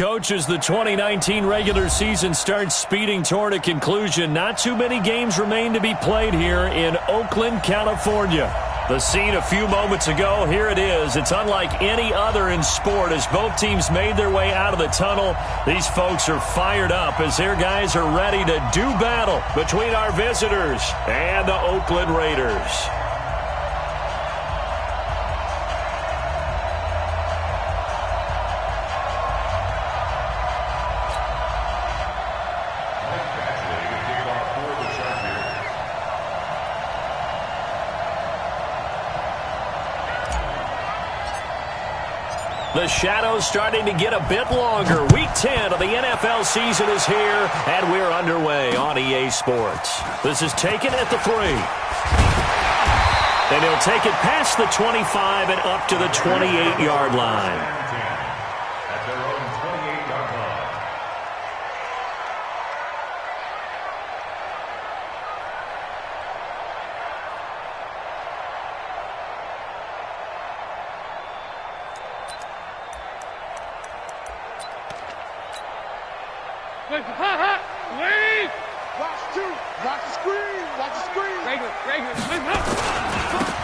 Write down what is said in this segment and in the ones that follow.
Coach, as the 2019 regular season starts speeding toward a conclusion, not too many games remain to be played here in Oakland, California. The scene a few moments ago, here it is. It's unlike any other in sport as both teams made their way out of the tunnel. These folks are fired up as their guys are ready to do battle between our visitors and the Oakland Raiders. The shadow's starting to get a bit longer. Week 10 of the NFL season is here, and we're underway on EA Sports. This is taken at the 3. And he'll take it past the 25 and up to the 28-yard line.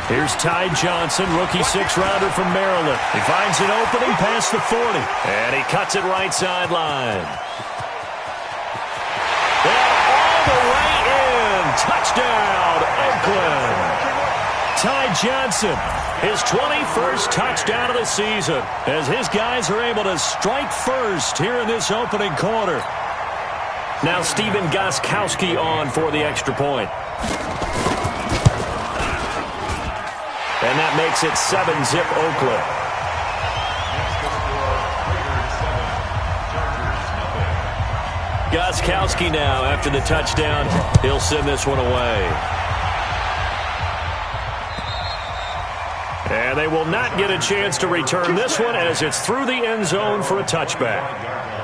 Here's Ty Johnson, rookie six-rounder from Maryland. He finds an opening past the 40, and he cuts it right sideline. And all the way in. Touchdown, Oakland. Ty Johnson, his 21st touchdown of the season, as his guys are able to strike first here in this opening quarter. Now Stephen Gostkowski on for the extra point. And that makes it 7-zip Oakland. Gostkowski now, after the touchdown, he'll send this one away. And they will not get a chance to return this one as it's through the end zone for a touchback.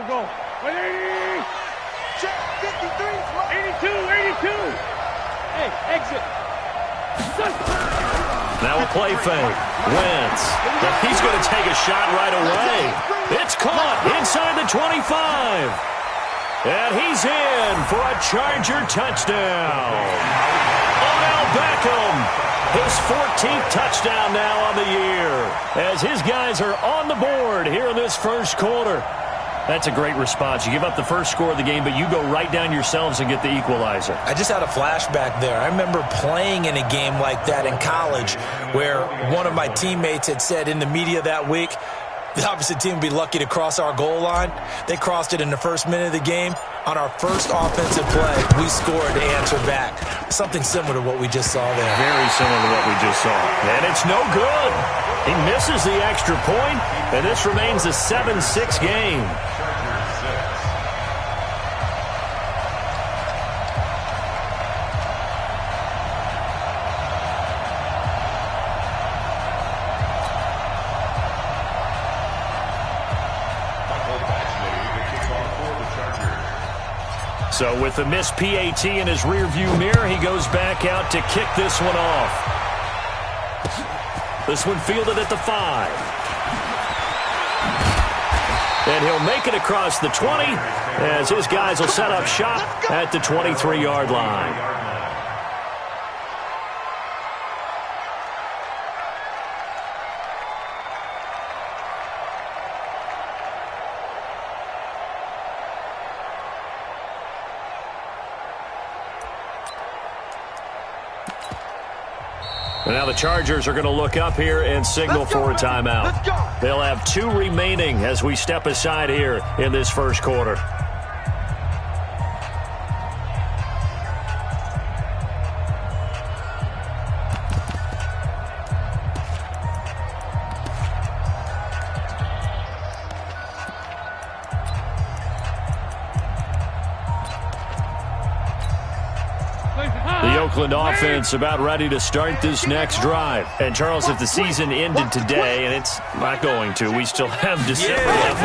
Go. 180! Check 53! 82! Hey, exit! Now a play fake. Wentz. He's going to take a shot right away. It's caught inside the 25. And he's in for a Charger touchdown. Odell Beckham. His 14th touchdown now on the year. As his guys are on the board here in this first quarter. That's a great response. You give up the first score of the game, but you go right down yourselves and get the equalizer. I just had a flashback there. I remember playing in a game like that in college where one of my teammates had said in the media that week, the opposite team would be lucky to cross our goal line. They crossed it in the first minute of the game. On our first offensive play, we scored to answer back. Something similar to what we just saw there. Very similar to what we just saw. And it's no good. He misses the extra point, and this remains a 7-6 game. So with the missed PAT in his rearview mirror, he goes back out to kick this one off. This one fielded at the 5. And he'll make it across the 20 as his guys will set up shop at the 23-yard line. Now the Chargers are going to look up here and signal for a timeout. They'll have 2 remaining as we step aside here in this first quarter. Oakland offense about ready to start this next drive. And, Charles, if the season ended today, and it's not going to, we still have December left.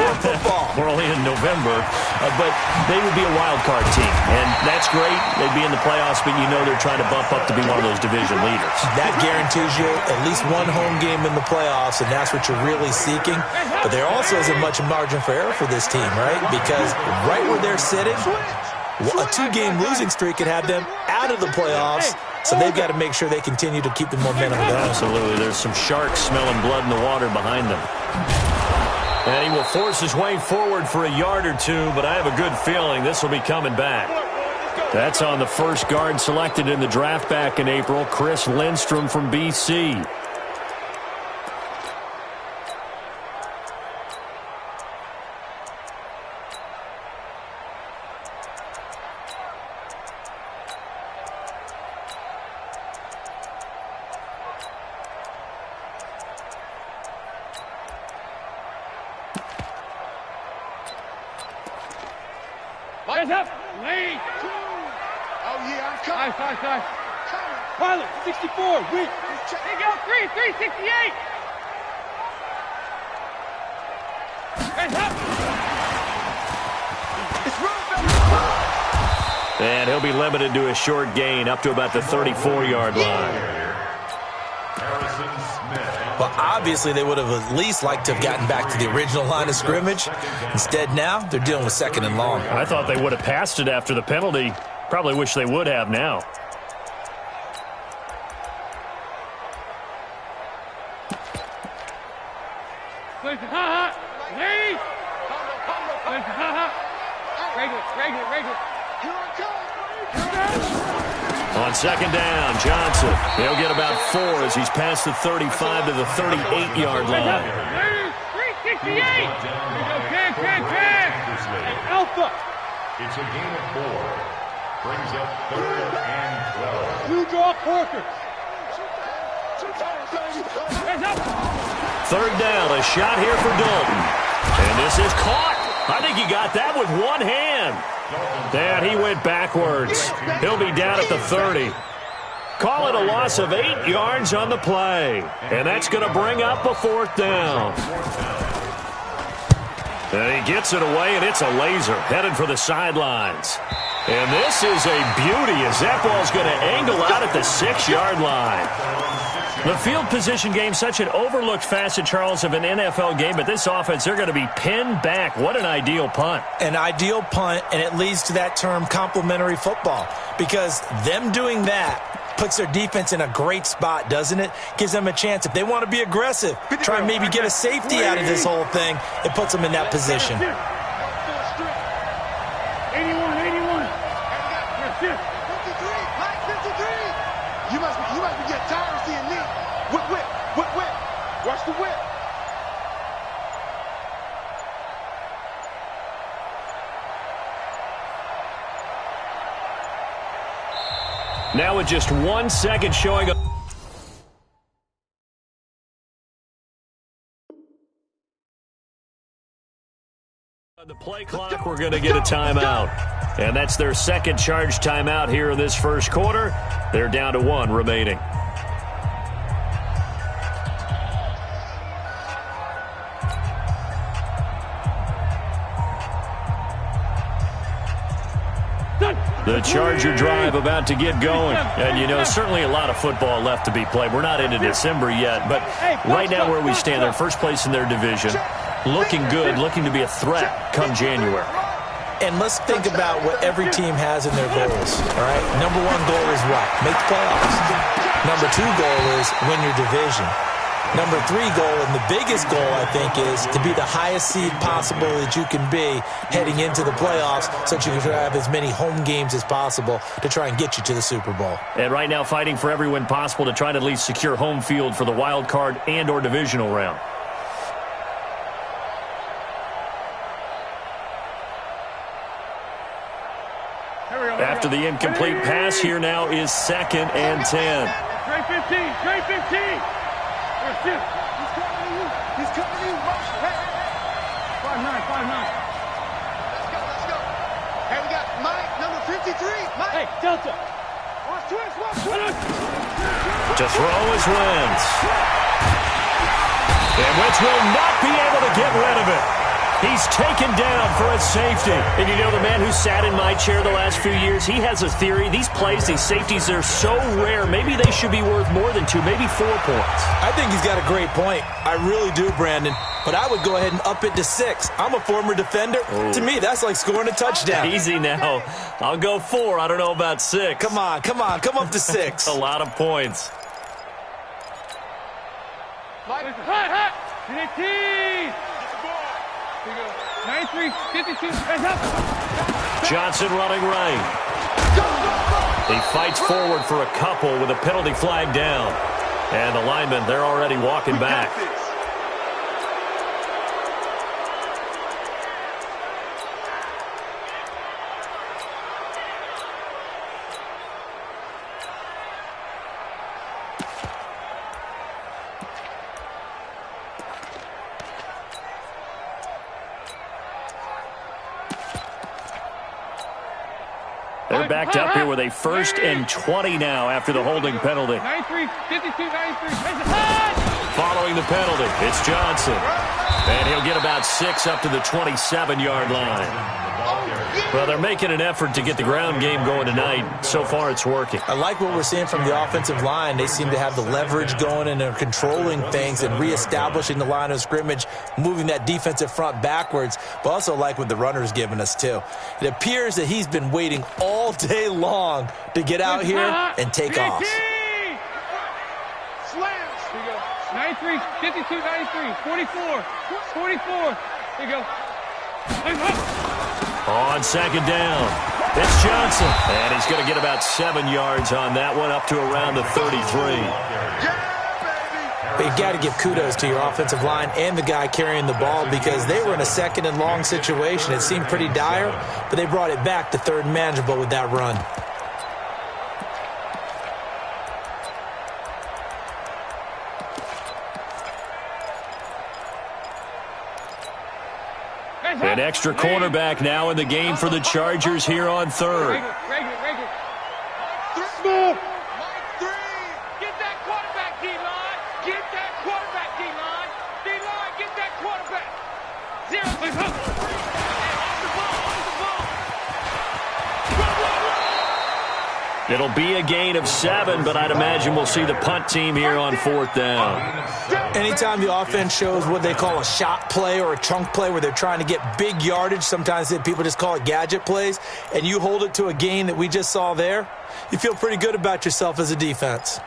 We're only in November. But they would be a wild card team. And that's great. They'd be in the playoffs, but you know they're trying to bump up to be one of those division leaders. That guarantees you at least one home game in the playoffs, and that's what you're really seeking. But there also isn't much margin for error for this team, right? Because right where they're sitting, a 2-game losing streak could have them out of the playoffs, so they've got to make sure they continue to keep the momentum going. Absolutely. There's some sharks smelling blood in the water behind them. And he will force his way forward for a yard or 2, but I have a good feeling this will be coming back. That's on the first guard selected in the draft back in April, Chris Lindstrom from BC. Hands up. Lane. Oh, yeah, I'm coming. Nice. Pilot, 64. Wait. They go 368. Hands up. It's run. And he'll be limited to a short gain up to about the 34-yard line. Well, obviously, they would have at least liked to have gotten back to the original line of scrimmage. Instead, now, they're dealing with 2nd and long. I thought they would have passed it after the penalty. Probably wish they would have now. On 2nd down, Johnson. He'll get about 4 as he's past the 35 to the 38-yard line. 368. Alpha. It's a gain of 4. Brings up 3rd and 12. You draw Corker. 3rd down, a shot here for Dalton. And this is caught. I think he got that with one hand. And he went backwards. He'll be down at the 30. Call it a loss of 8 yards on the play. And that's going to bring up a 4th down. And he gets it away, and it's a laser headed for the sidelines. And this is a beauty as that ball's going to angle out at the 6-yard line. The field position game, such an overlooked facet, Charles, of an NFL game, but this offense, they're going to be pinned back. What an ideal punt. An ideal punt, and it leads to that term complementary football, because them doing that puts their defense in a great spot, doesn't it? Gives them a chance. If they want to be aggressive, try and maybe get a safety out of this whole thing, it puts them in that position. 81. 53. You must be getting tired of seeing me. Whip. Watch the whip. Now with just 1 second showing up. On the play clock, we're going to get a timeout. And that's their second charge timeout here in this first quarter. They're down to 1 remaining. The Charger drive about to get going. And, you know, certainly a lot of football left to be played. We're not into December yet, but right now where we stand, they're first place in their division. Looking good, looking to be a threat come January. And let's think about what every team has in their goals, all right? Number one goal is what? Make the playoffs. Number two goal is win your division. Number three goal, and the biggest goal, I think, is to be the highest seed possible that you can be heading into the playoffs so that you can have as many home games as possible to try and get you to the Super Bowl. And right now fighting for every win possible to try to at least secure home field for the wild card and or divisional round. After the incomplete pass, here now is 2nd and 10. Trey 15, Trey 15. He's coming to you. He's coming to you. Hey, hey, hey. 5'9", 5'9". Let's go. Hey, we got Mike, number 53. Mike. Hey, Delta. Watch twist. To throw is Wentz. And Wentz will not be able to get rid of it. He's taken down for a safety. And you know, the man who sat in my chair the last few years, he has a theory. These plays, these safeties, they're so rare. Maybe they should be worth more than 2, maybe 4 points. I think he's got a great point. I really do, Brandon. But I would go ahead and up it to 6. I'm a former defender. Ooh. To me, that's like scoring a touchdown. Easy now. I'll go 4. I don't know about 6. Come on. Come up to 6. A lot of points. Hot. 18. 93, 52, hands up. Johnson running right. He fights forward for a couple with a penalty flag down. And the linemen, they're already walking back. They're backed up here with a 1st and 20 now after the holding penalty. 93, 52, 93. Following the penalty, it's Johnson. And he'll get about 6 up to the 27-yard line. Well, they're making an effort to get the ground game going tonight. So far, it's working. I like what we're seeing from the offensive line. They seem to have the leverage going, and they're controlling things and reestablishing the line of scrimmage, moving that defensive front backwards, but also like what the runner's giving us, too. It appears that he's been waiting all day long to get out here and take off. Slams. Here you go. 93, 52, 93, 44, 44. Here you go. On 2nd down, it's Johnson. And he's going to get about 7 yards on that one, up to around the 33. But you got to give kudos to your offensive line and the guy carrying the ball, because they were in a 2nd and long situation. It seemed pretty dire, but they brought it back to 3rd and manageable with that run. An extra cornerback now in the game for the Chargers here on 3rd. Smooth. Get that quarterback, D-line. Get that quarterback, D-line. D-line, get that quarterback. 0. It'll be a gain of 7, but I'd imagine we'll see the punt team here on 4th down. Anytime the offense shows what they call a shot play or a chunk play where they're trying to get big yardage, sometimes people just call it gadget plays, and you hold it to a gain that we just saw there, you feel pretty good about yourself as a defense.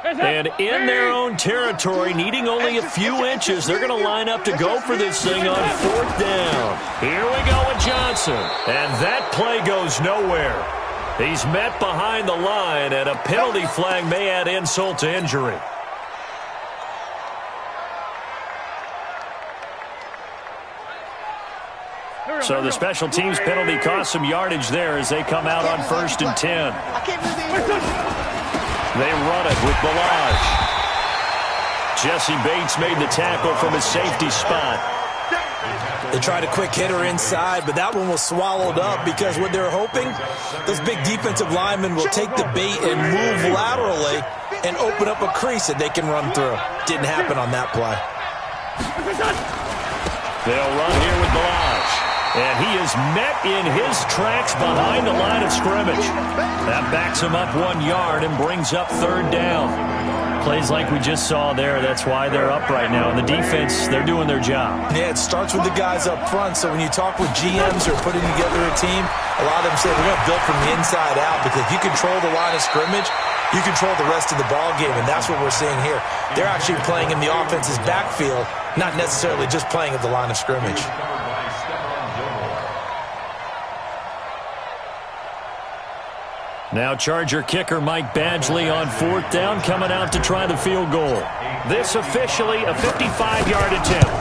And in their own territory, needing only a few inches, they're going to line up to go for this thing on 4th down. Here we go with Johnson. And that play goes nowhere. He's met behind the line, and a penalty flag may add insult to injury. So the special teams penalty cost some yardage there as they come out on 1st and 10. They run it with Balaj. Jesse Bates made the tackle from his safety spot. They tried a quick hitter inside, but that one was swallowed up because what they're hoping, those big defensive linemen will take the bait and move laterally and open up a crease that they can run through. Didn't happen on that play. They'll run here with Balaj. And he is met in his tracks behind the line of scrimmage. That backs him up 1 yard and brings up third down. Plays like we just saw there, that's why they're up right now. And the defense, they're doing their job. Yeah, it starts with the guys up front. So when you talk with GMs who are putting together a team, a lot of them say we're going to build from the inside out, because if you control the line of scrimmage, you control the rest of the ball game, and that's what we're seeing here. They're actually playing in the offense's backfield, not necessarily just playing at the line of scrimmage. Now Charger kicker Mike Badgley on fourth down, coming out to try the field goal. This officially a 55-yard attempt.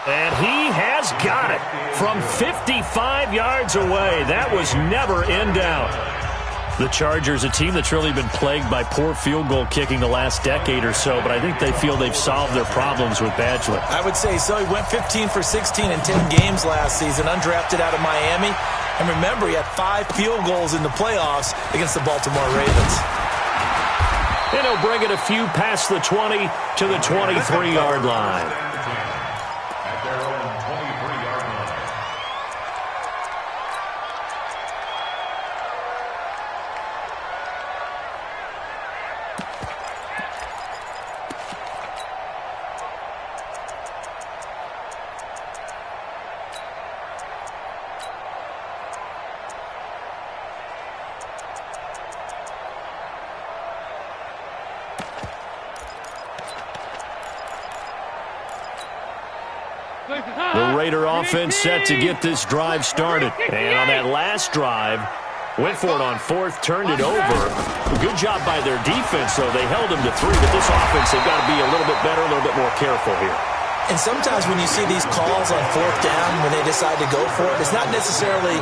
And he has got it from 55 yards away. That was never in doubt. The Chargers, a team that's really been plagued by poor field goal kicking the last decade or so, but I think they feel they've solved their problems with Badgley. I would say so. He went 15 for 16 in 10 games last season, undrafted out of Miami. And remember, he had 5 field goals in the playoffs against the Baltimore Ravens. And he'll bring it a few past the 20 to the 23-yard line. At their own 23-yard line. The Raider offense set to get this drive started. And on that last drive, went for it on fourth, turned it over. Good job by their defense, though. They held them to 3, but this offense, they've got to be a little bit better, a little bit more careful here. And sometimes when you see these calls on fourth down, when they decide to go for it, it's not necessarily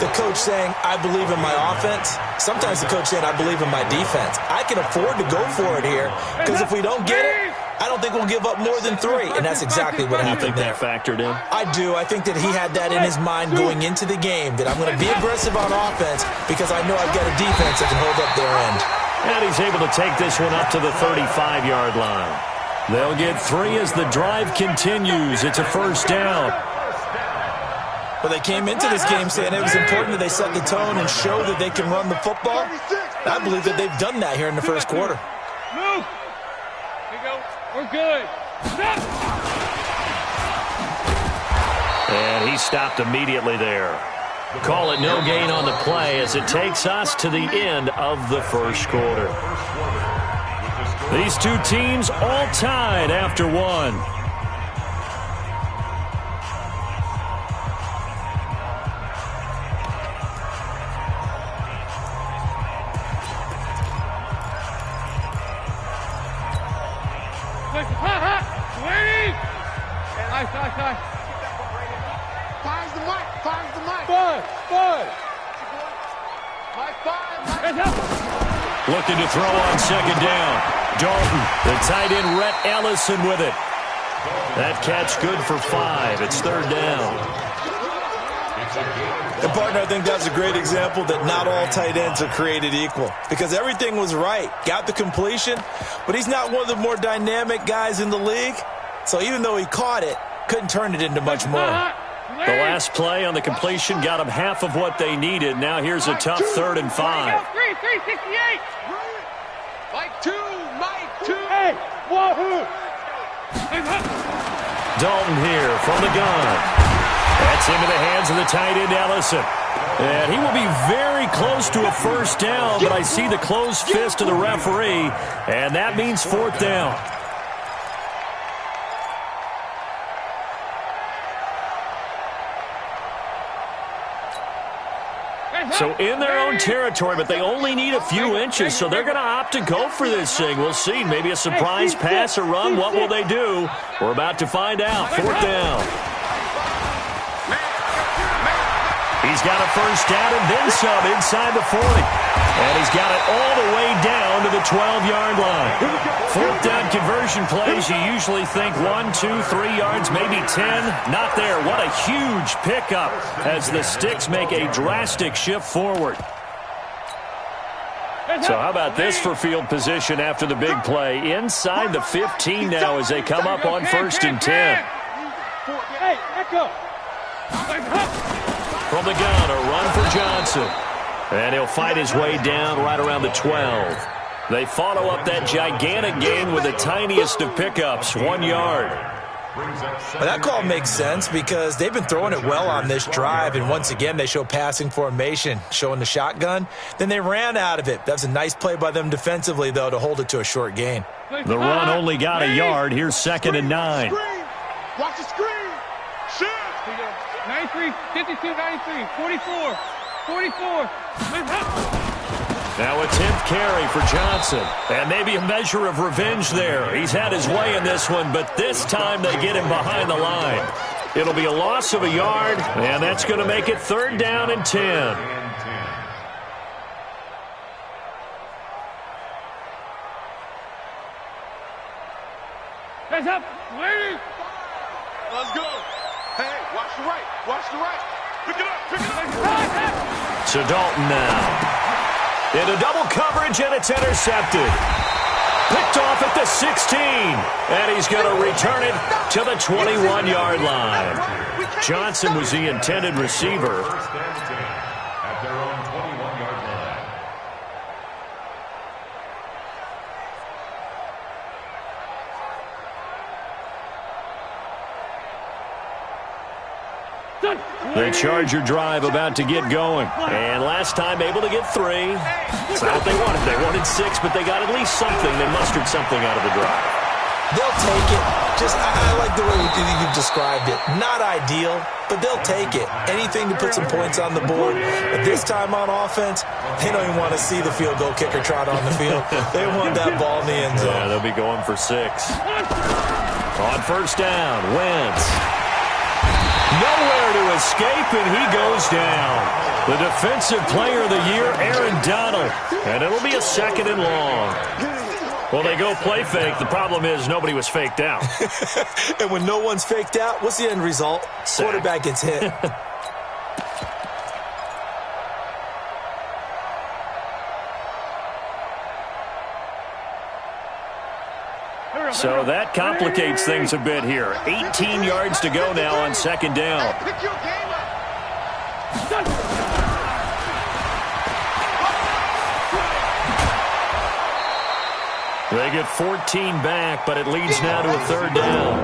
the coach saying, I believe in my offense. Sometimes the coach saying, I believe in my defense. I can afford to go for it here, because if we don't get it, I don't think we'll give up more than 3, and that's exactly what happened there. You think that factored in? I do. I think that he had that in his mind going into the game, that I'm going to be aggressive on offense because I know I've got a defense that can hold up their end. And he's able to take this one up to the 35-yard line. They'll get 3 as the drive continues. It's a first down. Well, they came into this game saying it was important that they set the tone and show that they can run the football. I believe that they've done that here in the first quarter. Move. Here you go. We're good. Stop. And he stopped immediately there. Call it no gain on the play as it takes us to the end of the first quarter. These two teams all tied after one. Nice. Finds the mic. Bud. Looking to throw on second down. Dalton, the tight end, Rhett Ellison with it. That catch good for 5. It's third down. And, partner, I think that's a great example that not all tight ends are created equal, because everything was right. Got the completion, but he's not one of the more dynamic guys in the league. So even though he caught it, couldn't turn it into much more. The last play on the completion got them half of what they needed. Now here's a tough 3rd and 5. 368. Mike 2. Hey, wahoo. Dalton here from the gun. That's into the hands of the tight end, Ellison. And he will be very close to a first down, but I see the closed fist of the referee, and that means 4th down. So in their own territory, but they only need a few inches, so they're going to opt to go for this thing. We'll see. Maybe a surprise pass or run. What will they do? We're about to find out. 4th down. He's got a first down and then some inside the 40. And he's got it all the way down to the 12-yard line. 4th down conversion plays, you usually think 1, 2, 3 yards, maybe 10. Not there. What a huge pickup as the Sticks make a drastic shift forward. So how about this for field position after the big play? Inside the 15 now as they come up on 1st and 10. Hey, echo. From the gun, a run for Johnson. And he'll fight his way down right around the 12. They follow up that gigantic gain with the tiniest of pickups, 1 yard. Well, that call makes sense because they've been throwing it well on this drive, and once again they show passing formation, showing the shotgun. Then they ran out of it. That's a nice play by them defensively, though, to hold it to a short gain. The run only got a yard. Here's 2nd and 9. Watch the screen. Shoot. 93, 52, 93, 44, 44. Now a 10th carry for Johnson. And maybe a measure of revenge there. He's had his way in this one, but this time they get him behind the line. It'll be a loss of a yard, and that's going to make it 3rd down and 10. Heads up. Ladies. Let's go. Hey, watch the right. Watch the right. Pick it up. Pick it up. So Dalton now. Into double coverage, and it's intercepted. Picked off at the 16. And he's going to return it to the 21-yard line. Johnson was the intended receiver. At their own 21-yard line. The Charger drive about to get going. And last time able to get 3. It's not what they wanted. They wanted 6, but they got at least something. They mustered something out of the drive. They'll take it. I like the way you've described it. Not ideal, but they'll take it. Anything to put some points on the board. But this time on offense, they don't even want to see the field goal kicker trot on the field. They want that ball in the end zone. Yeah, they'll be going for 6. On 1st down, Wentz. Nowhere to escape, and he goes down. The defensive player of the year, Aaron Donald. And it'll be a 2nd and long. Well, they go play fake. The problem is nobody was faked out. And when no one's faked out, what's the end result? Sack. Quarterback gets hit. So that complicates things a bit here. 18 yards to go now on 2nd down. Pick your game up. They get 14 back, but it leads now to a 3rd down.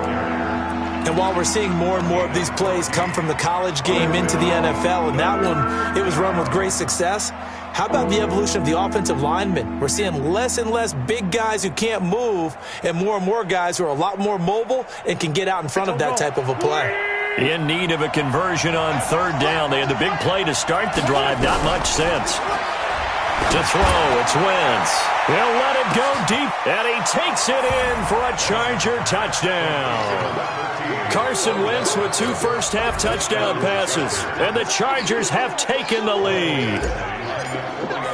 And while we're seeing more and more of these plays come from the college game into the NFL, and that one, it was run with great success, how about the evolution of the offensive linemen? We're seeing less and less big guys who can't move and more guys who are a lot more mobile and can get out in front of that type of a play. In need of a conversion on 3rd down. They had the big play to start the drive. Not much sense. To throw, it's Wentz. He'll let it go deep, and he takes it in for a Charger touchdown. Carson Wentz with 2 first-half touchdown passes, and the Chargers have taken the lead.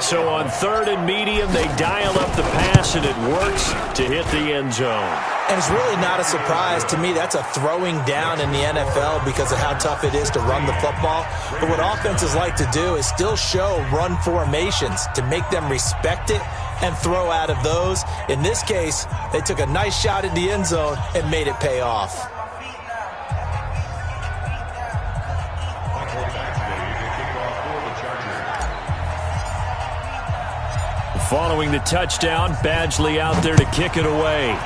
So on 3rd and medium, they dial up the pass, and it works to hit the end zone. And it's really not a surprise to me. That's a throwing down in the NFL because of how tough it is to run the football. But what offenses like to do is still show run formations to make them respect it and throw out of those. In this case, they took a nice shot at the end zone and made it pay off. Following the touchdown, Badgley out there to kick it away.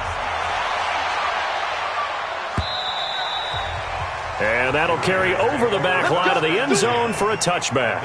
And that'll carry over the back line of the end zone for a touchback.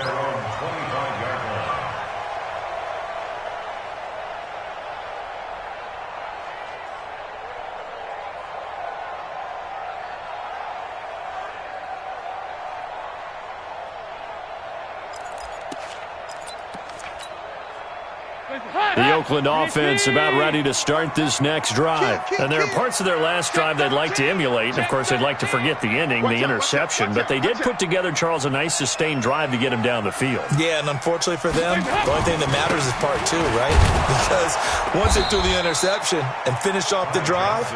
The Oakland offense about ready to start this next drive. And there are parts of their last drive they'd like to emulate. And, of course, they'd like to forget the ending, the interception. But they did put together, Charles, a nice sustained drive to get him down the field. Yeah, and unfortunately for them, the only thing that matters is part 2, right? Because once they threw the interception and finished off the drive,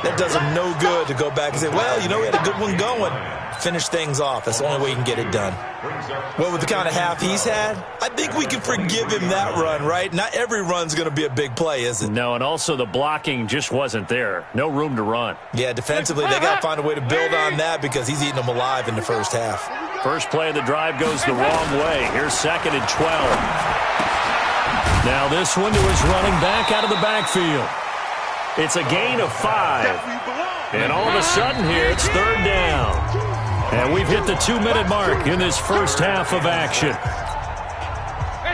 That does him no good to go back and say, well, you know, we had a good one going. Finish things off. That's the only way you can get it done. Well, with the kind of half he's had, I think we can forgive him that run, right? Not every run's going to be a big play, is it? No, and also the blocking just wasn't there. No room to run. Yeah, defensively, they got to find a way to build on that because he's eating them alive in the first half. First play of the drive goes the wrong way. Here's 2nd and 12. Now this one to his running back out of the backfield. It's a gain of 5. And all of a sudden here, it's 3rd down. And we've hit the 2-minute mark in this first half of action.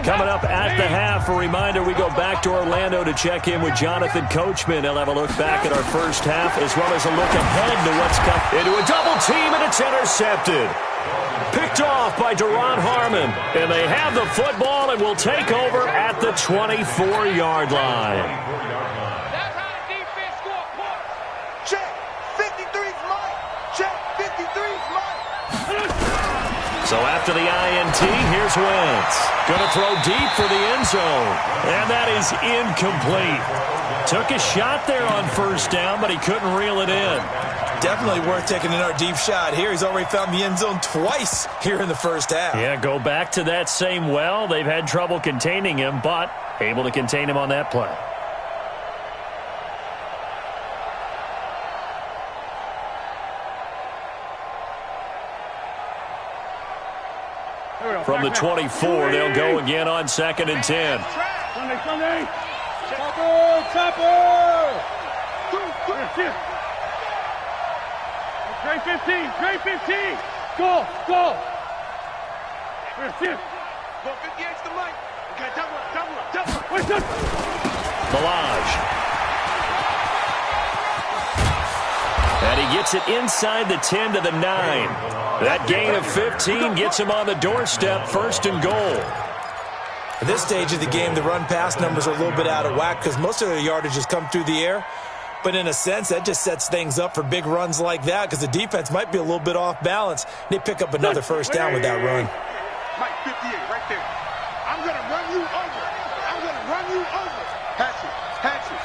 Coming up at the half, a reminder, we go back to Orlando to check in with Jonathan Coachman. He'll have a look back at our first half as well as a look ahead to what's coming. Into a double team, and it's intercepted. Picked off by Deron Harmon. And they have the football and will take over at the 24-yard line. So after the INT, here's Wentz. Going to throw deep for the end zone. And that is incomplete. Took a shot there on first down, but he couldn't reel it in. Definitely worth taking another deep shot here. He's already found the end zone twice here in the first half. Yeah, go back to that same well. They've had trouble containing him, but able to contain him on that play. From the 24, they'll go again on 2nd and 10. Sunday. Chopper. Trey 15. Go. Where's this? Go 58's the mic. Okay, double. Where's this? Balaj. And he gets it inside the 10 to the 9. That gain of 15 gets him on the doorstep, 1st and goal. At this stage of the game, the run-pass numbers are a little bit out of whack because most of their yardage has come through the air. But in a sense, that just sets things up for big runs like that because the defense might be a little bit off balance. They pick up another first down with that run. Mike 58 right there. I'm going to run you over. Hatch it.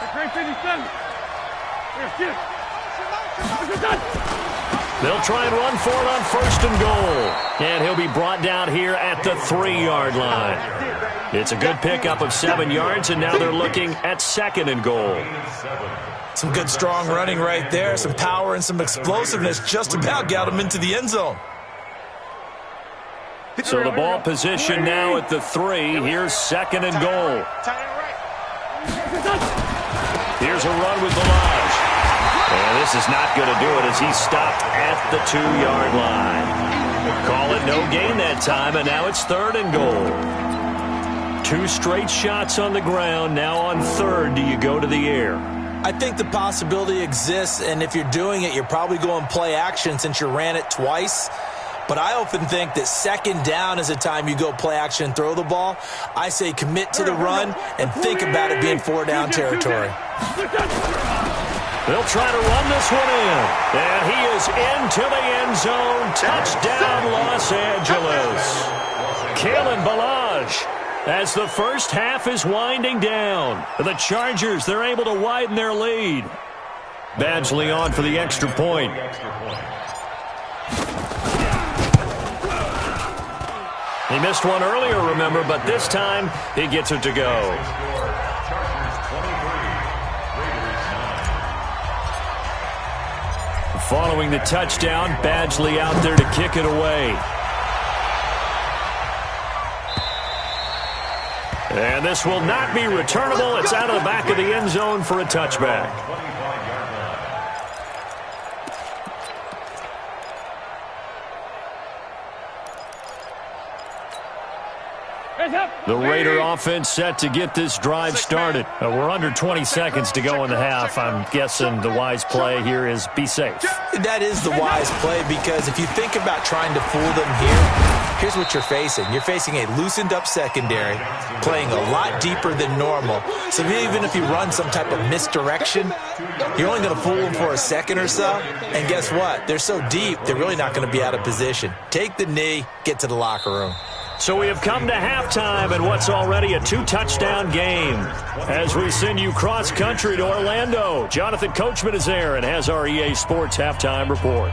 The Trey 57. Here's this. They'll try and run for it on 1st and goal. And he'll be brought down here at the 3-yard line. It's a good pickup of 7 yards, and now they're looking at 2nd and goal. Some good strong running right there. Some power and some explosiveness just about got him into the end zone. So the ball position now at the 3. Here's 2nd and goal. Here's a run with Balaj. And this is not going to do it as he's stopped at the 2-yard line. Call it no gain that time, and now it's 3rd and goal. 2 straight shots on the ground. Now on 3rd, do you go to the air? I think the possibility exists, and if you're doing it, you're probably going play action since you ran it twice. But I often think that 2nd down is a time you go play action and throw the ball. I say commit to the run and think about it being 4-down territory. They'll try to run this one in. And he is into the end zone. Touchdown, Los Angeles. Kalen Balaj, as the first half is winding down. The Chargers, they're able to widen their lead. Badgley on for the extra point. He missed one earlier, remember, but this time he gets it to go. Following the touchdown, Badgley out there to kick it away. And this will not be returnable. It's out of the back of the end zone for a touchback. The Raider offense set to get this drive started. We're under 20 seconds to go in the half. I'm guessing the wise play here is be safe. That is the wise play because if you think about trying to fool them here, here's what you're facing. You're facing a loosened up secondary, playing a lot deeper than normal. So even if you run some type of misdirection, you're only going to fool them for a second or so. And guess what? They're so deep, they're really not going to be out of position. Take the knee, get to the locker room. So we have come to halftime in what's already a 2-touchdown game. As we send you cross-country to Orlando, Jonathan Coachman is there and has our EA Sports halftime report.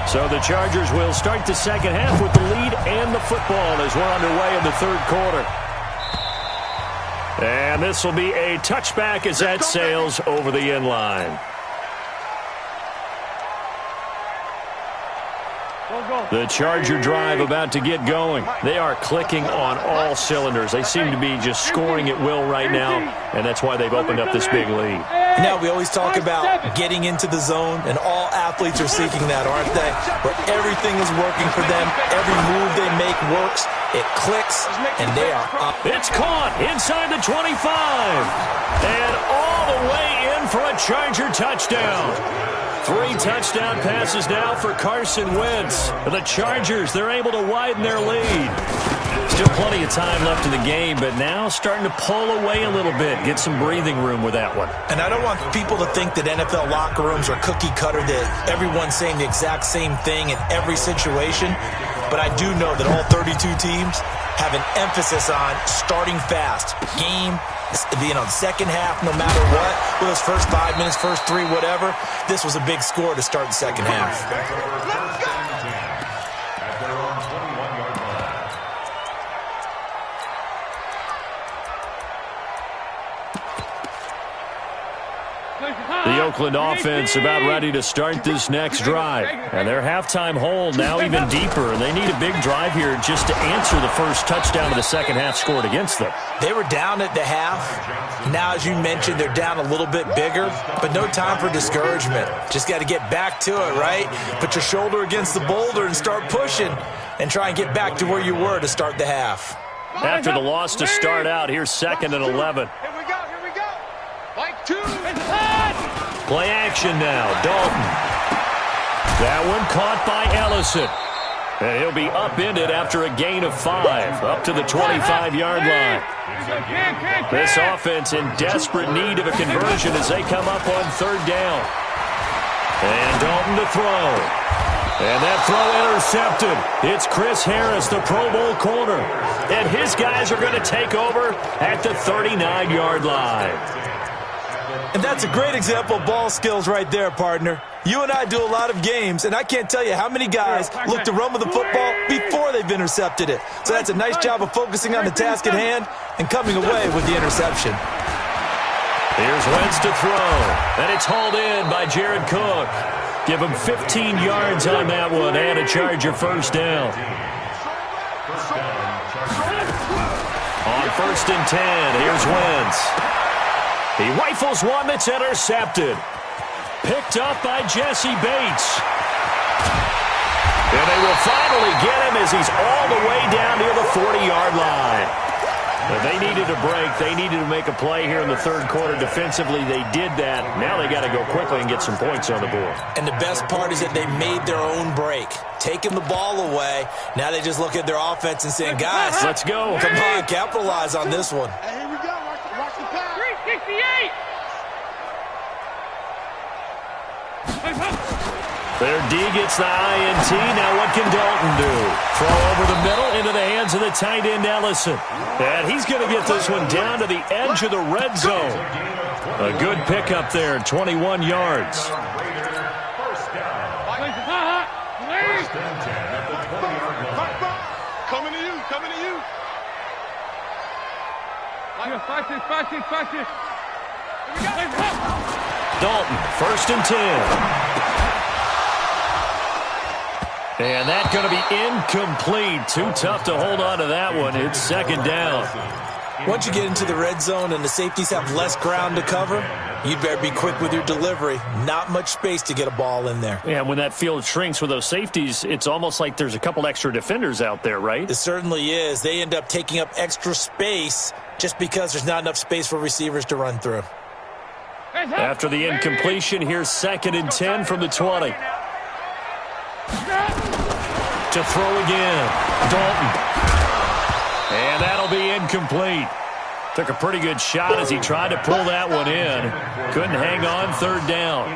So the Chargers will start the second half with the lead and the football as we're underway in the third quarter. And this will be a touchback as that sails over the end line. The Charger drive about to get going. They are clicking on all cylinders. They seem to be just scoring at will right now, and that's why they've opened up this big lead. Now, we always talk about getting into the zone, and all athletes are seeking that, aren't they? Where everything is working for them. Every move they make works. It clicks, and they are up. It's caught inside the 25. And all the way in for a Charger touchdown. 3 touchdown passes now for Carson Wentz. The Chargers, they're able to widen their lead. Still plenty of time left in the game, but now starting to pull away a little bit. Get some breathing room with that one. And I don't want people to think that NFL locker rooms are cookie cutter, that everyone's saying the exact same thing in every situation. But I do know that all 32 teams have an emphasis on starting fast. Game, the second half, no matter what, with those first 5 minutes, first 3, whatever, this was a big score to start the second half. The Oakland offense about ready to start this next drive. And their halftime hold now even deeper. And they need a big drive here just to answer the first touchdown of the second half scored against them. They were down at the half. Now, as you mentioned, they're down a little bit bigger. But no time for discouragement. Just got to get back to it, right? Put your shoulder against the boulder and start pushing. And try and get back to where you were to start the half. After the loss to start out, here's 2nd and 11. Here we go. Like 2. Play action now. Dalton. That one caught by Ellison. And he'll be upended after a gain of 5, up to the 25-yard line. This offense in desperate need of a conversion as they come up on 3rd down. And Dalton to throw. And that throw intercepted. It's Chris Harris, the Pro Bowl corner. And his guys are going to take over at the 39-yard line. And that's a great example of ball skills right there, partner. You and I do a lot of games, and I can't tell you how many guys look to run with the football before they've intercepted it. So that's a nice job of focusing on the task at hand and coming away with the interception. Here's Wentz to throw, and it's hauled in by Jared Cook. Give him 15 yards on that one and a Charger first down. On 1st and 10, here's Wentz. He rifles one that's intercepted. Picked up by Jesse Bates. And they will finally get him as he's all the way down near the 40-yard line. But they needed a break. They needed to make a play here in the 3rd quarter defensively. They did that. Now they got to go quickly and get some points on the board. And the best part is that they made their own break. Taking the ball away. Now they just look at their offense and saying, guys, let's go. Come on, capitalize on this one. Hey, here we go. Watch the pass. 368. Their D gets the INT. Now what can Dalton do? Throw over the middle into the hands of the tight end Ellison. And he's going to get this one down to the edge of the red zone. A good pickup there, 21 yards. Coming to you. Dalton, 1st and 10. And that's going to be incomplete. Too tough to hold on to that one. It's 2nd down. Once you get into the red zone and the safeties have less ground to cover, you'd better be quick with your delivery. Not much space to get a ball in there. Yeah, when that field shrinks with those safeties, it's almost like there's a couple extra defenders out there, right? It certainly is. They end up taking up extra space just because there's not enough space for receivers to run through. After the incompletion, here's 2nd and 10 from the 20. To throw again, Dalton. And that'll be incomplete. Took a pretty good shot as he tried to pull that one in. Couldn't hang on, 3rd down.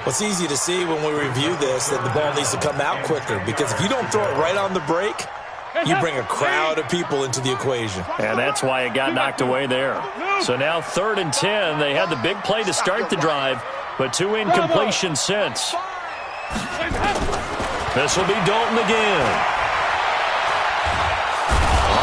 It's easy to see when we review this that the ball needs to come out quicker, because if you don't throw it right on the break, you bring a crowd of people into the equation. And that's why it got knocked away there. So now 3rd and 10. They had the big play to start the drive, but 2 incompletions since. This will be Dalton again.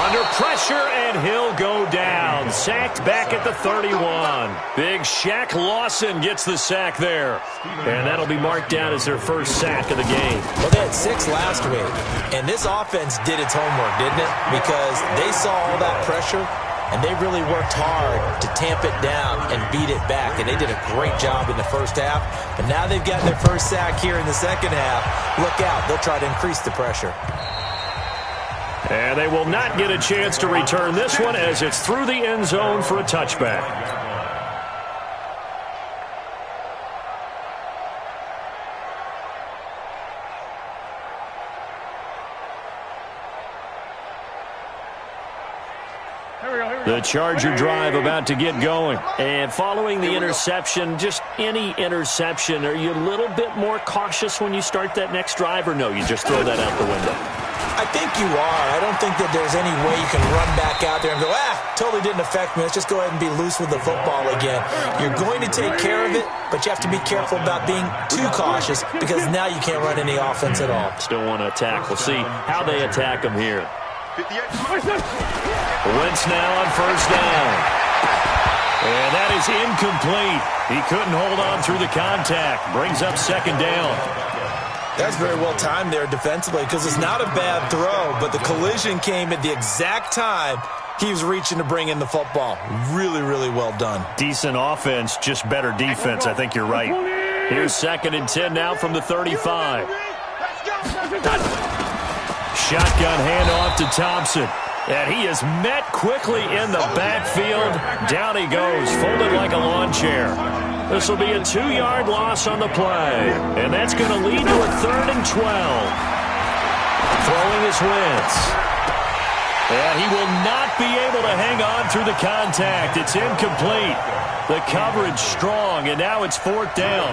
Under pressure, and he'll go down. Sacked back at the 31. Big Shaq Lawson gets the sack there. And that'll be marked down as their first sack of the game. Well, they had 6 last week, and this offense did its homework, didn't it? Because they saw all that pressure, and they really worked hard to tamp it down and beat it back. And they did a great job in the first half. But now they've got their first sack here in the second half. Look out. They'll try to increase the pressure. And they will not get a chance to return this one as it's through the end zone for a touchback. The Charger drive about to get going. And following the interception, just any interception, are you a little bit more cautious when you start that next drive, or no, you just throw that out the window? I think you are. I don't think that there's any way you can run back out there and go, totally didn't affect me. Let's just go ahead and be loose with the football again. You're going to take care of it, but you have to be careful about being too cautious, because now you can't run any offense at all. Still want to attack. We'll see how they attack them here. Wentz now on first down. And that is incomplete. He couldn't hold on through the contact. Brings up second down. That's very well timed there defensively, because it's not a bad throw, but the collision came at the exact time he was reaching to bring in the football. Really, really well done. Decent offense, just better defense. I think you're right. Here's 2nd and 10 now from the 35. Shotgun handoff to Thompson. And he is met quickly in the backfield. Down he goes, folded like a lawn chair. This will be a 2-yard loss on the play. And that's going to lead to a 3rd and 12. Throwing his Wentz. And he will not be able to hang on through the contact. It's incomplete. The coverage strong, and now it's 4th down.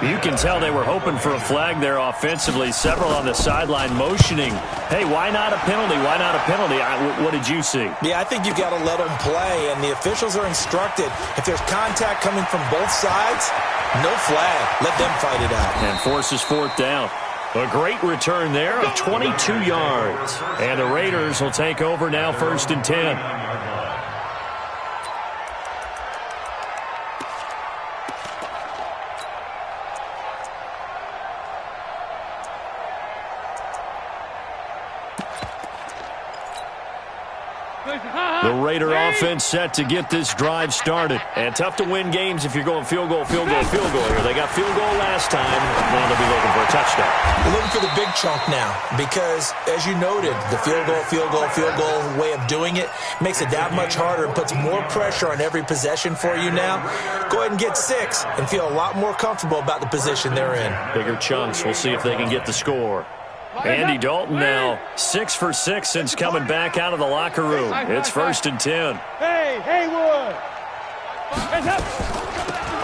You can tell they were hoping for a flag there offensively. Several on the sideline motioning, hey, why not a penalty? Why not a penalty? What did you see? Yeah, I think you've got to let them play, and the officials are instructed. If there's contact coming from both sides, no flag. Let them fight it out. And forces 4th down. A great return there of 22 yards. And the Raiders will take over now 1st and 10. The Raider offense set to get this drive started. And tough to win games if you're going field goal, field goal, field goal here. They got field goal last time. Now they'll be looking for a touchdown. They're looking for the big chunk now, because, as you noted, the field goal way of doing it makes it that much harder and puts more pressure on every possession for you now. Go ahead and get 6 and feel a lot more comfortable about the position they're in. Bigger chunks. We'll see if they can get the score. Andy Dalton now 6 for 6 since coming back out of the locker room. It's 1st and 10. Hey, Haywood.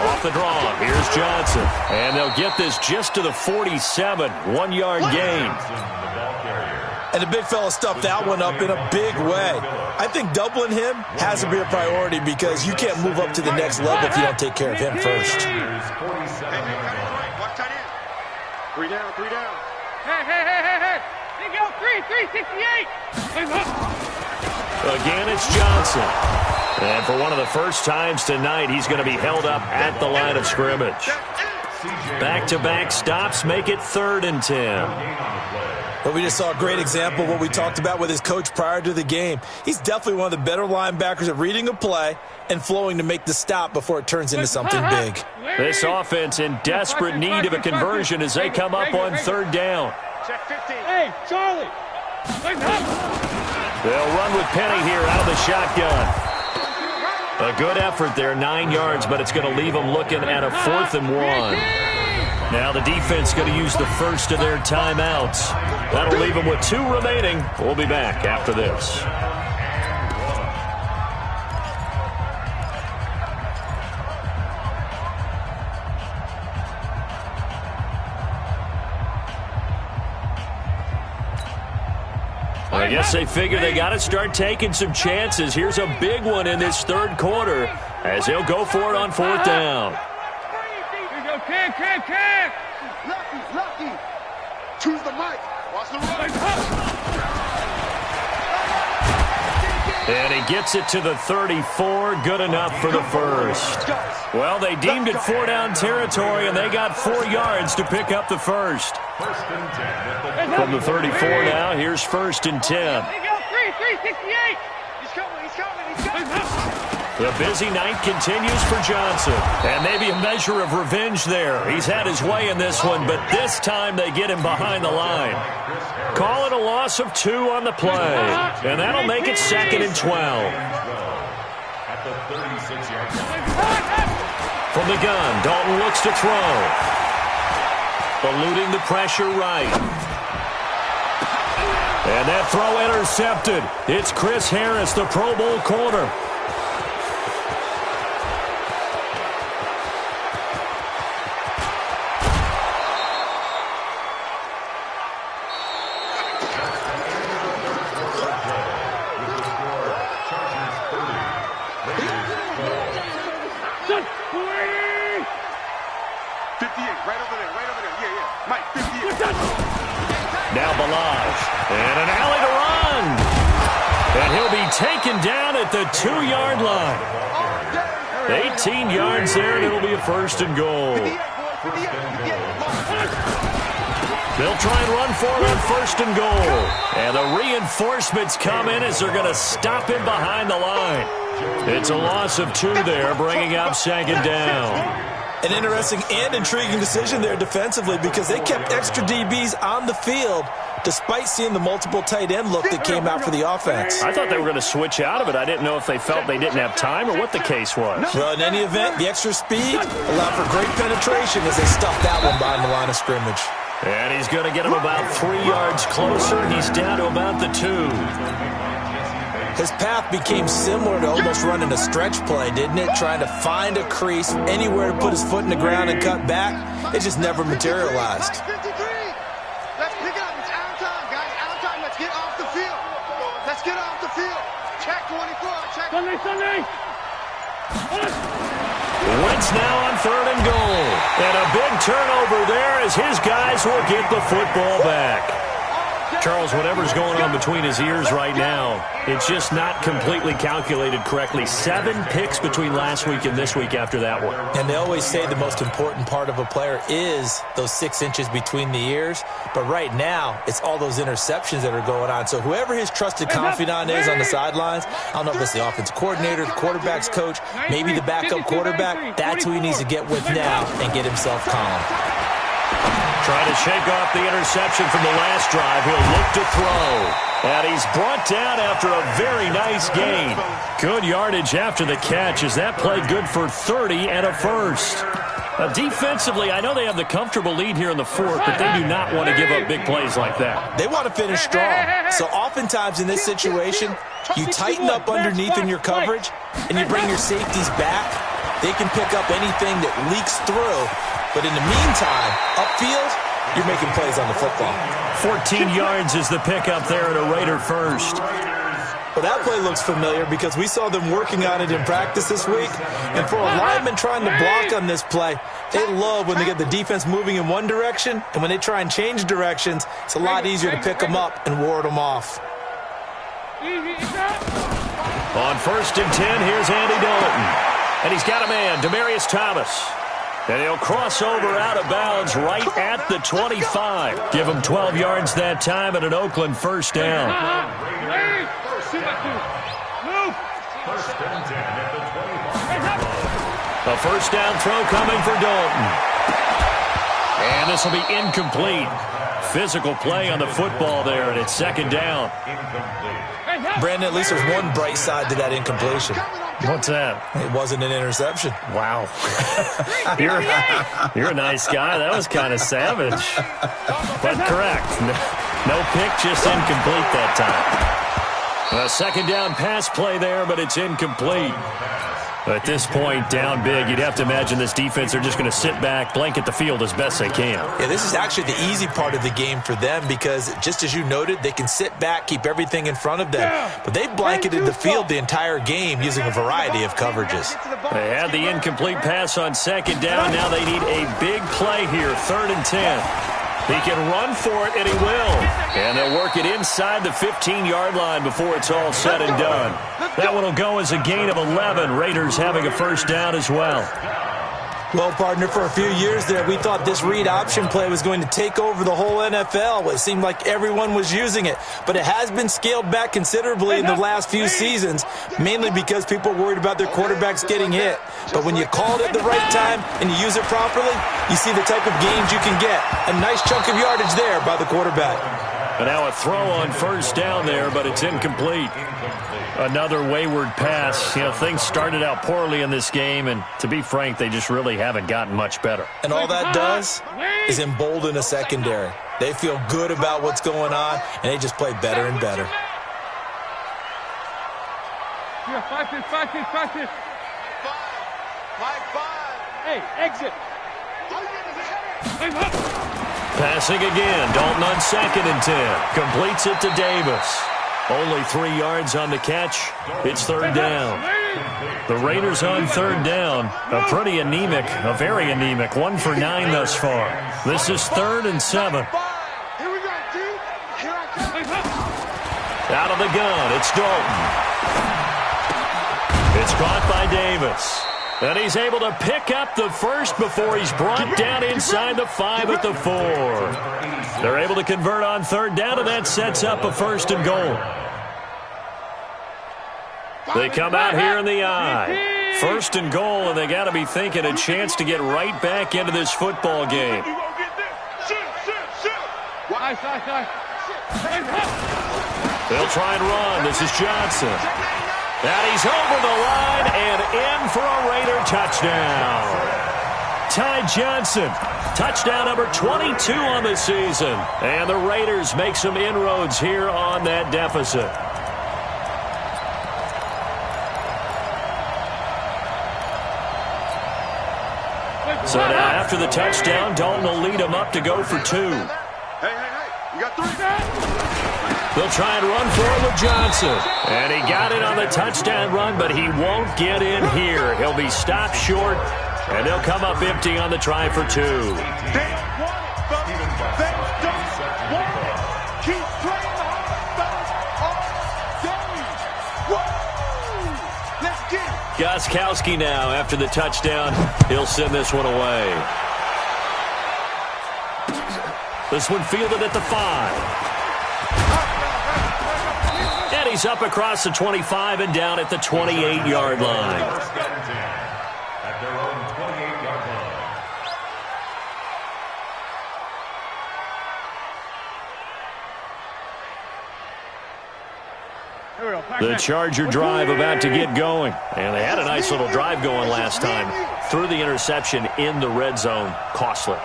Off the draw. Here's Johnson. And they'll get this just to the 47. 1-yard gain. And the big fella stuffed that one up in a big way. I think doubling him has to be a priority, because you can't move up to the next level if you don't take care of him first. Three down. Hey. They go 368. Again, it's Johnson. And for one of the first times tonight, he's going to be held up at the line of scrimmage. Back-to-back stops make it 3rd and 10. Well, we just saw a great example of what we talked about with his coach prior to the game. He's definitely one of the better linebackers at reading a play and flowing to make the stop before it turns into something big. This offense in desperate need of a conversion as they come up on 3rd down. Hey, Charlie. They'll run with Penny here out of the shotgun. A good effort there, 9 yards, but it's going to leave them looking at a 4th and 1. Now the defense going to use the first of their timeouts. That'll leave them with 2 remaining. We'll be back after this. I guess they figure they got to start taking some chances. Here's a big one in this third quarter as he'll go for it on fourth down. Here you go, kick. Lucky. Choose the mic. Watch the run. And he gets it to the 34. Good enough for the first. Well, they deemed it 4-down territory, and they got 4 yards to pick up the first. From the 34 now, here's 1st and 10. There you go, 368. He's coming. The busy night continues for Johnson. And maybe a measure of revenge there. He's had his way in this one, but this time they get him behind the line. Call it a loss of 2 on the play. And that'll make it 2nd and 12. From the gun, Dalton looks to throw. Eluding the pressure right. And that throw intercepted. It's Chris Harris, the Pro Bowl corner. Now Balaj, and an alley to run. And he'll be taken down at the 2-yard line. 18 yards there, and it'll be a 1st and goal. They'll try and run for it on 1st and goal. And the reinforcements come in as they're going to stop him behind the line. It's a loss of 2 there, bringing up 2nd down. An interesting and intriguing decision there defensively because they kept extra DBs on the field despite seeing the multiple tight end look that came out for the offense. I thought they were going to switch out of it. I didn't know if they felt they didn't have time or what the case was. Well, in any event, the extra speed allowed for great penetration as they stuffed that one behind the line of scrimmage. And he's going to get him about 3 yards closer. He's down to about the 2. His path became similar to almost running a stretch play, didn't it? Trying to find a crease, anywhere to put his foot in the ground and cut back. It just never materialized. Let's pick it up. It's out of time, guys. Out of time. Let's get off the field. Check 24. Check. Sunday. Wentz now on 3rd and goal. And a big turnover there as his guys will get the football back. Charles, whatever's going on between his ears right now, it's just not completely calculated correctly. 7 picks between last week and this week after that one. And they always say the most important part of a player is those 6 inches between the ears. But right now, it's all those interceptions that are going on. So whoever his trusted confidant is on the sidelines, I don't know if it's the offensive coordinator, the quarterback's coach, maybe the backup quarterback, that's who he needs to get with now and get himself calm. Trying to shake off the interception from the last drive. He'll look to throw. And he's brought down after a very nice gain. Good yardage after the catch as that play good for 30 and a first. Defensively, I know they have the comfortable lead here in the 4th, but they do not want to give up big plays like that. They want to finish strong. So oftentimes in this situation, you tighten up underneath in your coverage and you bring your safeties back. They can pick up anything that leaks through. But in the meantime, upfield, you're making plays on the football. 14 yards is the pickup there at a Raider first. Well, that play looks familiar because we saw them working on it in practice this week. And for a lineman trying to block on this play, they love when they get the defense moving in one direction. And when they try and change directions, it's a lot easier to pick them up and ward them off. On 1st and 10, here's Andy Dalton. And he's got a man, Demaryius Thomas. And he'll cross over out of bounds right at the 25. Give him 12 yards that time and an Oakland 1st down. A 1st down throw coming for Dalton. And this will be incomplete. Physical play on the football there, and it's 2nd down. Brandon, at least there's one bright side to that incompletion. What's that? It wasn't an interception. Wow. You're a nice guy. That was kind of savage. But correct. No pick, just incomplete that time. A 2nd down pass play there, but it's incomplete. At this point, down big, you'd have to imagine this defense are just going to sit back, blanket the field as best they can. Yeah, this is actually the easy part of the game for them because, just as you noted, they can sit back, keep everything in front of them. But they've blanketed the field the entire game using a variety of coverages. They had the incomplete pass on second down. Now they need a big play here, 3rd and 10. He can run for it, and he will. And they'll work it inside the 15-yard line before it's all said and done. That one will go as a gain of 11. Raiders having a first down as well. Well, partner, for a few years there, we thought this read option play was going to take over the whole NFL. It seemed like everyone was using it. But it has been scaled back considerably in the last few seasons, mainly because people are worried about their quarterbacks getting hit. But when you call it at the right time and you use it properly, you see the type of gains you can get. A nice chunk of yardage there by the quarterback. And now a throw on first down there, but it's incomplete. Another wayward pass. You know, things started out poorly in this game, and to be frank, they just really haven't gotten much better. And all that does is embolden a secondary. They feel good about what's going on, and they just play better and better. Yeah, 5-6. Hey, exit. Passing again. Dalton on 2nd and 10. Completes it to Davis. Only 3 yards on the catch. It's 3rd down. The Raiders on 3rd down. A pretty anemic, a very anemic 1 for 9 thus far. This is 3rd and 7. Here we go, dude. Here I come. Out of the gun, it's Dalton. It's caught by Davis. And he's able to pick up the first before he's brought down inside the 5 at the 4. They're able to convert on 3rd down, and that sets up a 1st and goal. They come out here in the I. 1st and goal, and they got to be thinking a chance to get right back into this football game. They'll try and run. This is Johnson. And he's over the line and in for a Raider touchdown. Ty Johnson, touchdown number 22 on the season. And the Raiders make some inroads here on that deficit. So now after the touchdown, Dalton will lead them up to go for 2. Hey, you got 3. They'll try and run for it with Johnson. And he got it on the touchdown run, but he won't get in here. He'll be stopped short, and they'll come up empty on the try for 2. They don't want it, fellas. They don't want it. Keep playing hard, fellas, all day. Woo! Let's get it. Gostkowski now, after the touchdown, he'll send this one away. This one fielded at the 5. And he's up across the 25 and down at the 28-yard line. At their own 28-yard line. The Charger drive about to get going. And they had a nice little drive going last time. Threw the interception in the red zone. Costly.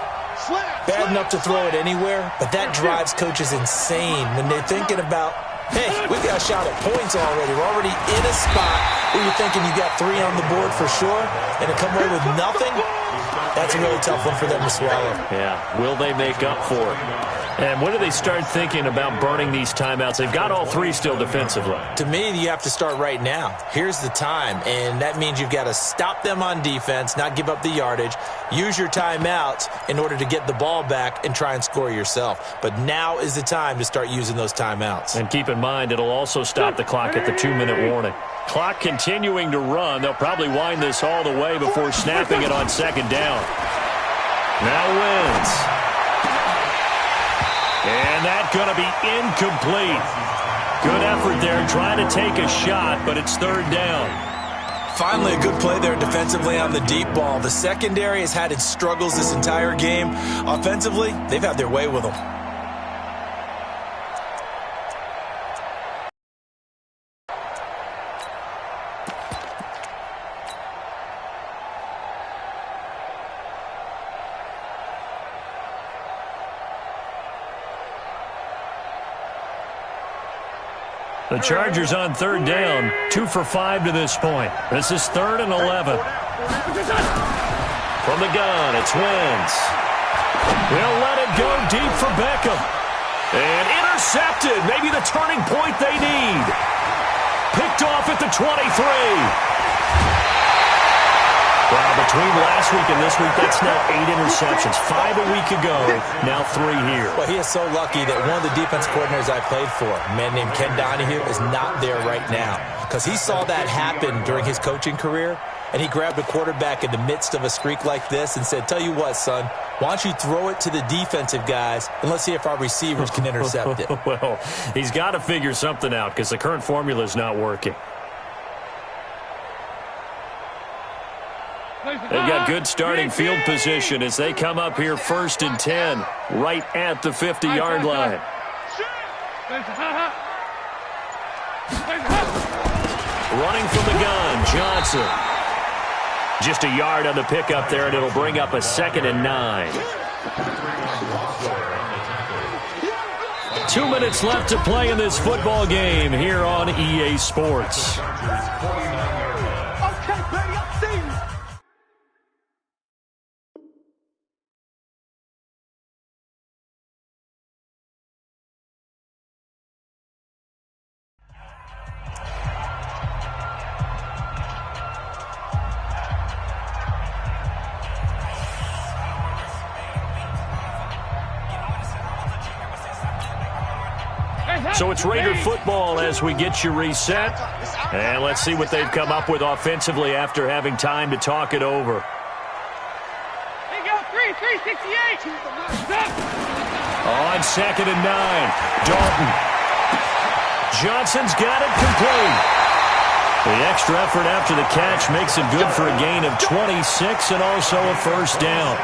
Bad enough to throw it anywhere, but that drives coaches insane when they're thinking about, hey, we've got a shot at points already. We're already in a spot where you're thinking you got 3 on the board for sure, and to come away with nothing, that's a really tough one for them to swallow. Yeah, will they make up for it? And when do they start thinking about burning these timeouts? They've got all 3 still defensively. To me, you have to start right now. Here's the time, and that means you've got to stop them on defense, not give up the yardage, use your timeouts in order to get the ball back and try and score yourself. But now is the time to start using those timeouts. And keep in mind, it'll also stop the clock at the 2-minute warning. Clock continuing to run. They'll probably wind this all the way before snapping it on 2nd down. Now Wentz. And that's going to be incomplete. Good effort there trying to take a shot, but it's 3rd down. Finally, a good play there defensively on the deep ball. The secondary has had its struggles this entire game. Offensively, they've had their way with them. The Chargers on third down, 2 for 5 to this point. This is 3rd and 11. From the gun, it's Wentz. They'll let it go deep for Beckham. And intercepted, maybe the turning point they need. Picked off at the 23. Well, between last week and this week, that's now 8 interceptions. 5 a week ago, now 3 here. Well, he is so lucky that one of the defense coordinators I played for, a man named Ken Donahue, is not there right now. Because he saw that happen during his coaching career, and he grabbed a quarterback in the midst of a streak like this and said, tell you what, son, why don't you throw it to the defensive guys, and let's see if our receivers can intercept it. Well, he's got to figure something out because the current formula is not working. They've got good starting field position as they come up here 1st and 10, right at the 50-yard line. Running from the gun, Johnson. Just a yard on the pickup there, and it'll bring up a 2nd and 9. 2 minutes left to play in this football game here on EA Sports. So it's Raider football as we get you reset. And let's see what they've come up with offensively after having time to talk it over. There you go, 368. On 2nd and 9, Dalton. Johnson's got it complete. The extra effort after the catch makes it good for a gain of 26 and also a 1st down.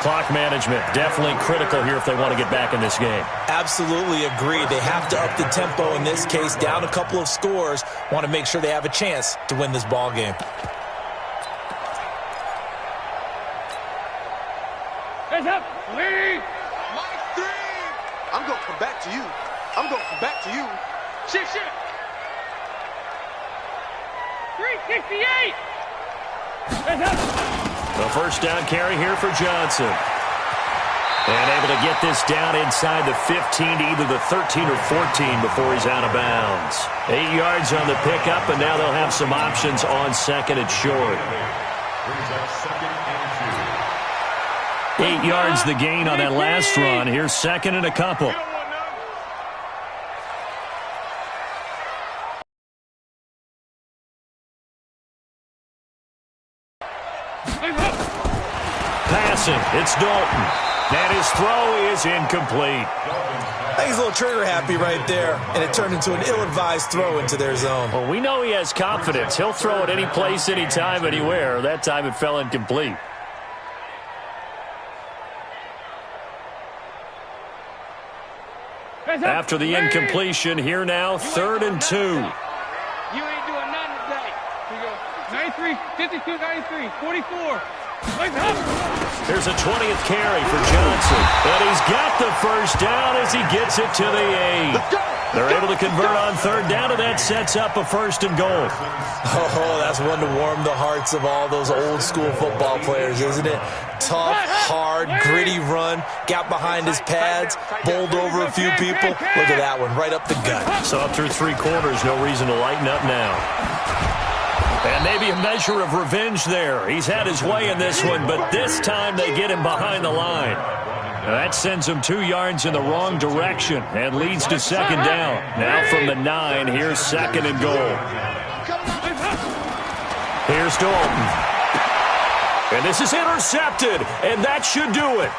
Clock management, definitely critical here if they want to get back in this game. Absolutely agree. They have to up the tempo in this case, down a couple of scores. Want to make sure they have a chance to win this ball game. Hands up, lead. Mike 3. I'm going to come back to you. I'm going to come back to you. Shit. 368. Hands up. The 1st down carry here for Johnson. And able to get this down inside the 15 to either the 13 or 14 before he's out of bounds. 8 yards on the pickup, and now they'll have some options on 2nd and short. 8 yards the gain on that last run. Here's 2nd and a couple. It's Dalton. And his throw is incomplete. I think he's a little trigger happy right there, and it turned into an ill-advised throw into their zone. Well, we know he has confidence. He'll throw it any place, anytime, anywhere. That time it fell incomplete. After the incompletion, here now, 3rd and 2. You ain't doing nothing today. Here you go. 93, 52, 93, 44. Here's a 20th carry for Johnson. And he's got the 1st down as he gets it to the 8. They're able to convert on 3rd down, and that sets up a 1st and goal. Oh, that's one to warm the hearts of all those old-school football players, isn't it? Tough, hard, gritty run, got behind his pads, bowled over a few people. Look at that one, right up the gut. So up through 3 quarters, no reason to lighten up now. And maybe a measure of revenge there. He's had his way in this one, but this time they get him behind the line. Now that sends him 2 yards in the wrong direction and leads to 2nd down. Now from the 9, here's 2nd and goal. Here's Dalton. And this is intercepted, and that should do it.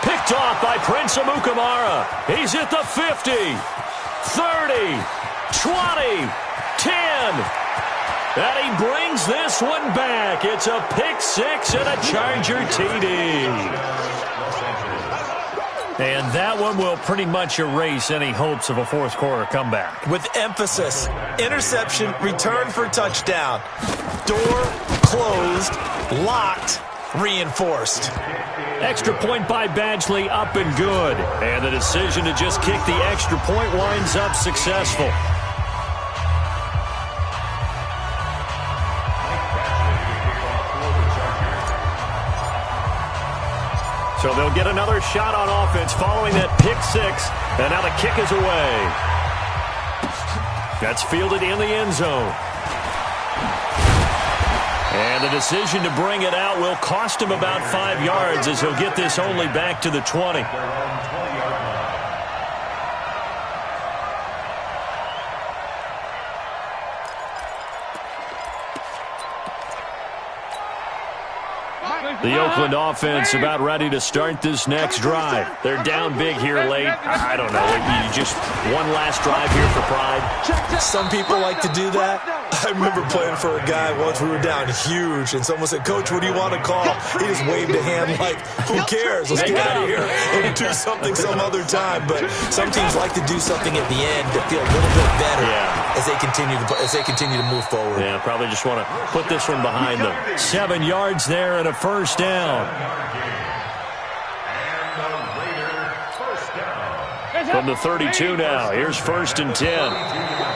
Picked off by Prince Amukamara. He's at the 50, 30, 20, 10. And he brings this one back. It's a pick 6 and a Charger TD. And that one will pretty much erase any hopes of a 4th quarter comeback. With emphasis, interception, return for touchdown. Door closed, locked, reinforced. Extra point by Badgley, up and good. And the decision to just kick the extra point winds up successful. So they'll get another shot on offense following that pick six. And now the kick is away. That's fielded in the end zone. And the decision to bring it out will cost him about 5 yards as he'll get this only back to the 20. The Oakland offense about ready to start this next drive. They're down big here late. I don't know. Just one last drive here for pride. Some people like to do that. I remember playing for a guy once. We were down huge, and someone said, "Coach, what do you want to call?" He just waved a hand like, "Who cares? Let's get out of here and do something some other time." But some teams like to do something at the end to feel a little bit better as they continue to move forward. Yeah, probably just want to put this one behind them. 7 yards there and a first down. From the 32 now, here's 1st and 10.